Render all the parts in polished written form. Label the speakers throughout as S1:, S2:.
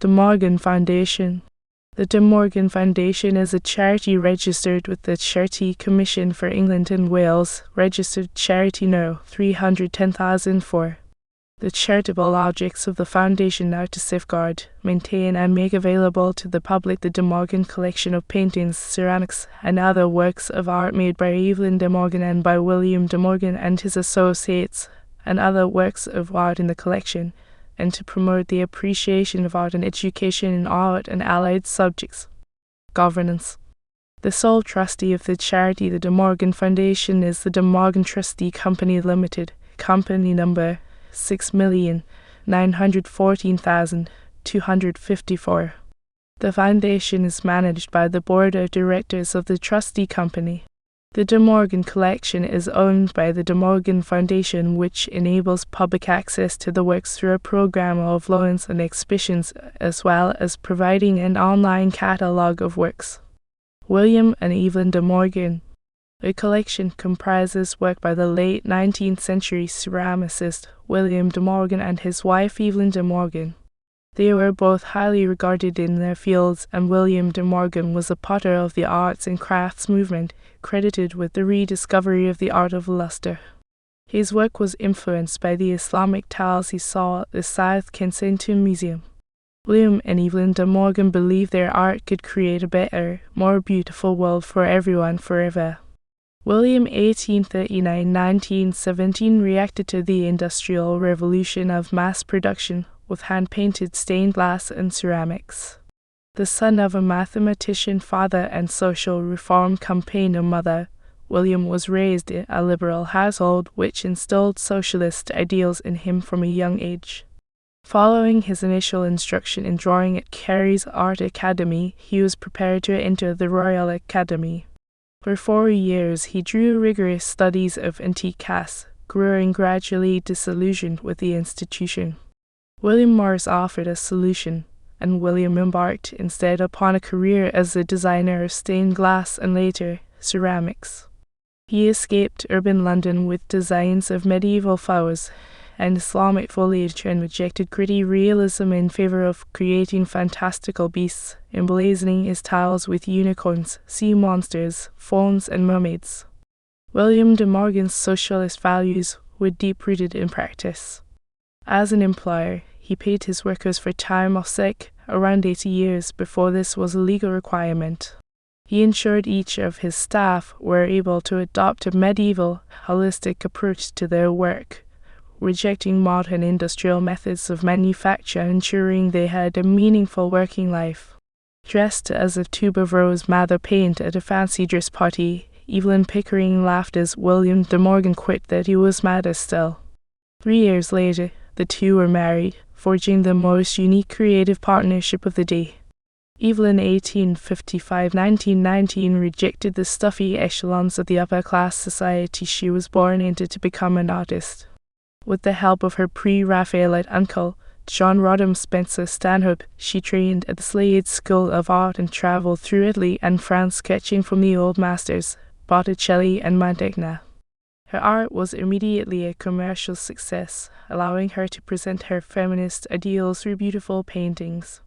S1: De Morgan Foundation. The De Morgan Foundation is a charity registered with the Charity Commission for England and Wales, registered charity No. 310,004. The charitable objects of the foundation are to safeguard, maintain and make available to the public the De Morgan collection of paintings, ceramics, and other works of art made by Evelyn De Morgan and by William De Morgan and his associates, and other works of art in the collection, and to promote the appreciation of art and education in art and allied subjects. Governance. The sole trustee of the charity the De Morgan Foundation is the De Morgan Trustee Company Limited, company number 6,914,254. The foundation is managed by the board of directors of the trustee company. The De Morgan collection is owned by the De Morgan Foundation, which enables public access to the works through a program of loans and exhibitions, as well as providing an online catalogue of works. William and Evelyn De Morgan. The collection comprises work by the late 19th century ceramicist William De Morgan and his wife Evelyn De Morgan. They were both highly regarded in their fields, and William De Morgan was a potter of the arts and crafts movement, credited with the rediscovery of the art of lustre. His work was influenced by the Islamic tiles he saw at the South Kensington Museum. William and Evelyn De Morgan believed their art could create a better, more beautiful world for everyone forever. William 1839–1917 reacted to the Industrial Revolution of mass production with hand-painted stained glass and ceramics. The son of a mathematician father and social reform campaigner mother, William was raised in a liberal household which instilled socialist ideals in him from a young age. Following his initial instruction in drawing at Carey's Art Academy, he was prepared to enter the Royal Academy. For 4 years he drew rigorous studies of antique casts, growing gradually disillusioned with the institution. William Morris offered a solution, and William embarked instead upon a career as a designer of stained glass and later ceramics. He escaped urban London with designs of medieval flowers and Islamic foliage and rejected gritty realism in favor of creating fantastical beasts, emblazoning his tiles with unicorns, sea monsters, fauns and mermaids. William De Morgan's socialist values were deep-rooted in practice. As an employer, he paid his workers for time off sick around 80 years before this was a legal requirement. He ensured each of his staff were able to adopt a medieval, holistic approach to their work, rejecting modern industrial methods of manufacture, ensuring they had a meaningful working life. Dressed as a tube of rose madder paint at a fancy dress party, Evelyn Pickering laughed as William De Morgan quit that he was madder still. 3 years later, the two were married, forging the most unique creative partnership of the day. Evelyn 1855–1919 rejected the stuffy echelons of the upper-class society she was born into to become an artist. With the help of her pre-Raphaelite uncle, John Rodham Spencer Stanhope, she trained at the Slade School of Art and travelled through Italy and France sketching from the old masters, Botticelli and Mantegna. Her art was immediately a commercial success, allowing her to present her feminist ideals through beautiful paintings.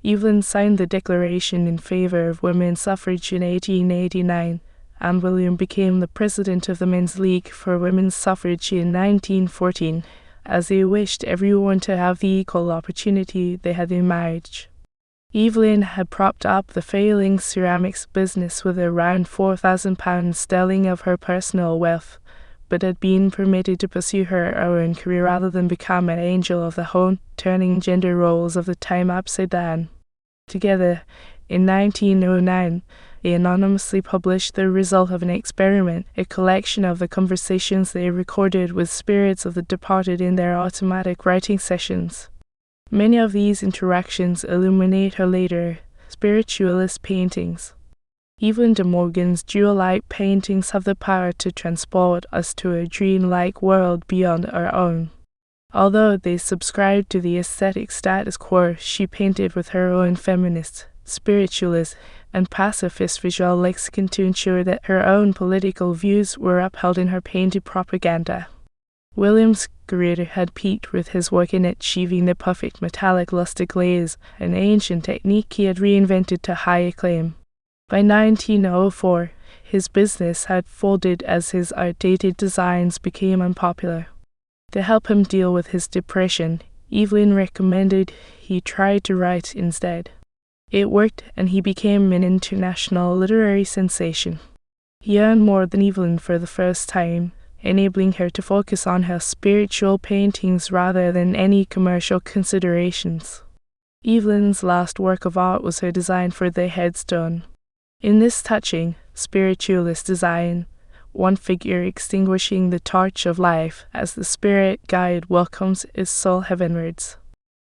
S1: Evelyn signed the Declaration in favor of women's suffrage in 1889, and William became the president of the Men's League for Women's Suffrage in 1914, as they wished everyone to have the equal opportunity they had in marriage. Evelyn had propped up the failing ceramics business with around £4,000 sterling of her personal wealth, but had been permitted to pursue her own career rather than become an angel of the home, turning gender roles of the time upside down. Together, in 1909, they anonymously published the result of an experiment, a collection of the conversations they recorded with spirits of the departed in their automatic writing sessions. Many of these interactions illuminate her later spiritualist paintings. Evelyn De Morgan's jewel-like paintings have the power to transport us to a dream-like world beyond our own. Although they subscribed to the aesthetic status quo, she painted with her own feminist, spiritualist, and pacifist visual lexicon to ensure that her own political views were upheld in her painted propaganda. William's career had peaked with his work in achieving the perfect metallic luster glaze, an ancient technique he had reinvented to high acclaim. By 1904, his business had folded as his outdated designs became unpopular. To help him deal with his depression, Evelyn recommended he try to write instead. It worked, and he became an international literary sensation. He earned more than Evelyn for the first time, enabling her to focus on her spiritual paintings rather than any commercial considerations. Evelyn's last work of art was her design for the headstone. In this touching, spiritualist design, one figure extinguishing the torch of life as the spirit guide welcomes his soul heavenwards.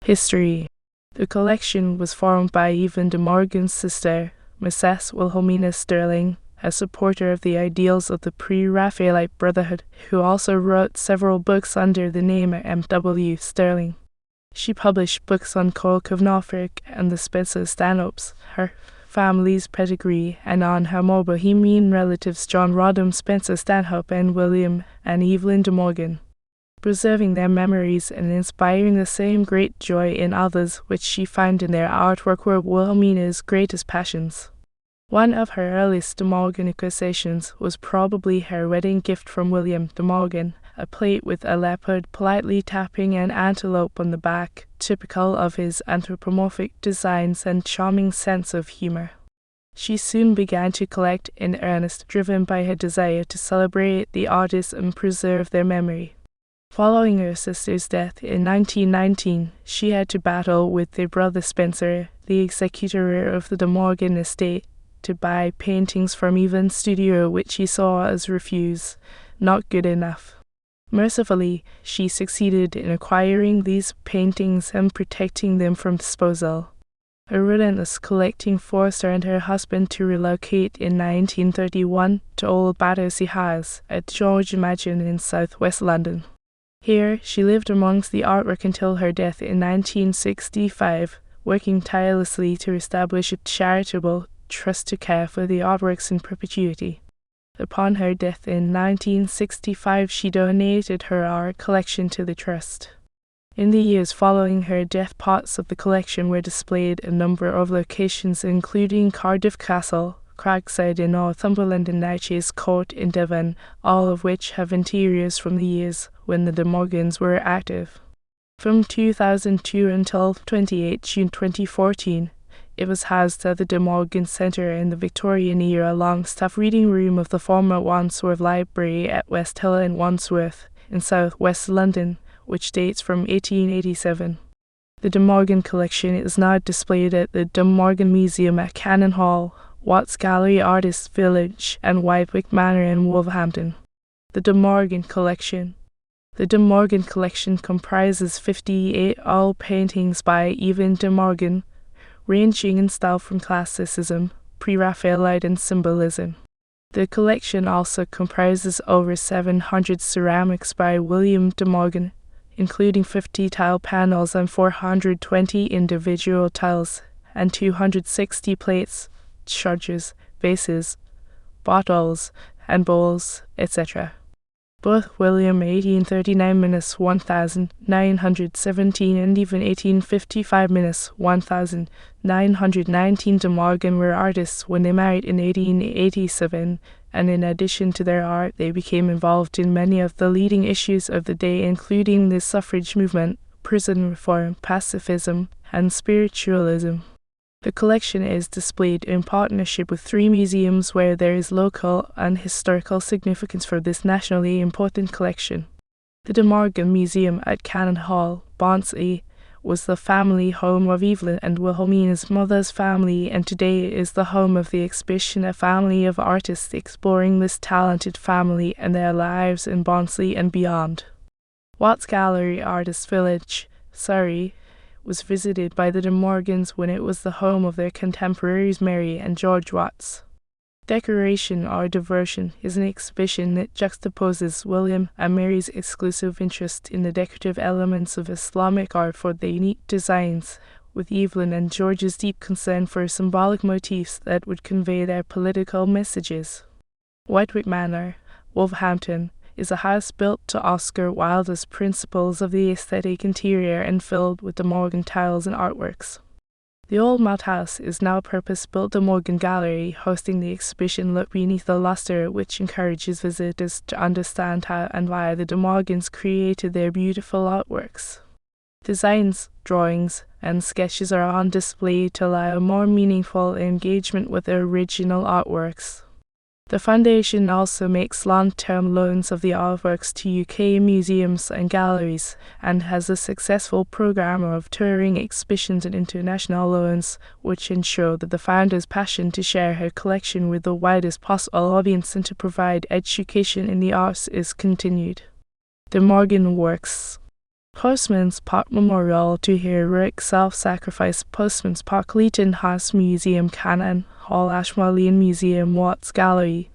S1: History. The collection was formed by Evelyn De Morgan's sister, Mrs. Wilhelmina Sterling, a supporter of the ideals of the pre-Raphaelite Brotherhood, who also wrote several books under the name M.W. Sterling. She published books on Coke of Norfolk and the Spencer Stanhopes, her family's pedigree, and on her more bohemian relatives John Rodham Spencer Stanhope and William and Evelyn De Morgan. Preserving their memories and inspiring the same great joy in others which she found in their artwork were Wilhelmina's greatest passions. One of her earliest De Morgan acquisitions was probably her wedding gift from William De Morgan, a plate with a leopard politely tapping an antelope on the back, typical of his anthropomorphic designs and charming sense of humor. She soon began to collect in earnest, driven by her desire to celebrate the artists and preserve their memory. Following her sister's death in 1919, she had to battle with their brother Spencer, the executor of the De Morgan estate, to buy paintings from Evelyn's studio, which he saw as refuse, not good enough. Mercifully, she succeeded in acquiring these paintings and protecting them from disposal. A relentless collecting forced her and her husband to relocate in 1931 to Old Battersea House at George Mansion in southwest London. Here, she lived amongst the artwork until her death in 1965, working tirelessly to establish a charitable trust to care for the artworks in perpetuity. Upon her death in 1965, she donated her art collection to the trust. In the years following her death, parts of the collection were displayed in a number of locations, including Cardiff Castle, Cragside in Northumberland, and Natchez Court in Devon, all of which have interiors from the years when the De Morgans were active. From 2002 until 28 June 2014, it was housed at the De Morgan Centre in the Victorian-era long-staff reading room of the former Wandsworth Library at West Hill in Wandsworth, in south-west London, which dates from 1887. The De Morgan collection is now displayed at the Demarco Museum at Cannon Hall, Watts Gallery Artists Village, and Whitewick Manor in Wolverhampton. The De Morgan collection. The De Morgan collection comprises 58 oil paintings by Evelyn De Morgan, ranging in style from classicism, pre-Raphaelite, and symbolism. The collection also comprises over 700 ceramics by William De Morgan, including 50 tile panels and 420 individual tiles, and 260 plates, chargers, vases, bottles, and bowls, etc. Both William 1839-1917 and even 1855-1919 De Morgan were artists when they married in 1887, and in addition to their art, they became involved in many of the leading issues of the day, including the suffrage movement, prison reform, pacifism, and spiritualism. The collection is displayed in partnership with 3 museums where there is local and historical significance for this nationally important collection. The De Morgan Museum at Cannon Hall, Barnsley, was the family home of Evelyn and Wilhelmina's mother's family, and today is the home of the exhibition, a family of artists exploring this talented family and their lives in Barnsley and beyond. Watts Gallery Artists Village, Surrey, was visited by the De Morgans when it was the home of their contemporaries Mary and George Watts. Decoration or Diversion is an exhibition that juxtaposes William and Mary's exclusive interest in the decorative elements of Islamic art for their unique designs, with Evelyn and George's deep concern for symbolic motifs that would convey their political messages. Whitewick Manor, Wolverhampton, is a house built to Oscar Wilde's principles of the aesthetic interior and filled with De Morgan tiles and artworks. The old Malt House is now a purpose-built De Morgan gallery hosting the exhibition Look Beneath the Luster, which encourages visitors to understand how and why the De Morgans created their beautiful artworks. Designs, drawings, and sketches are on display to allow a more meaningful engagement with the original artworks. The foundation also makes long-term loans of the artworks to UK museums and galleries, and has a successful program of touring exhibitions and international loans, which ensure that the founder's passion to share her collection with the widest possible audience and to provide education in the arts is continued. De Morgan Works. Horseman's Park Memorial to Heroic Self-Sacrifice. Postman's Park, Leighton House Museum, Cannon Hall, Ashmolean Museum, Watts Gallery.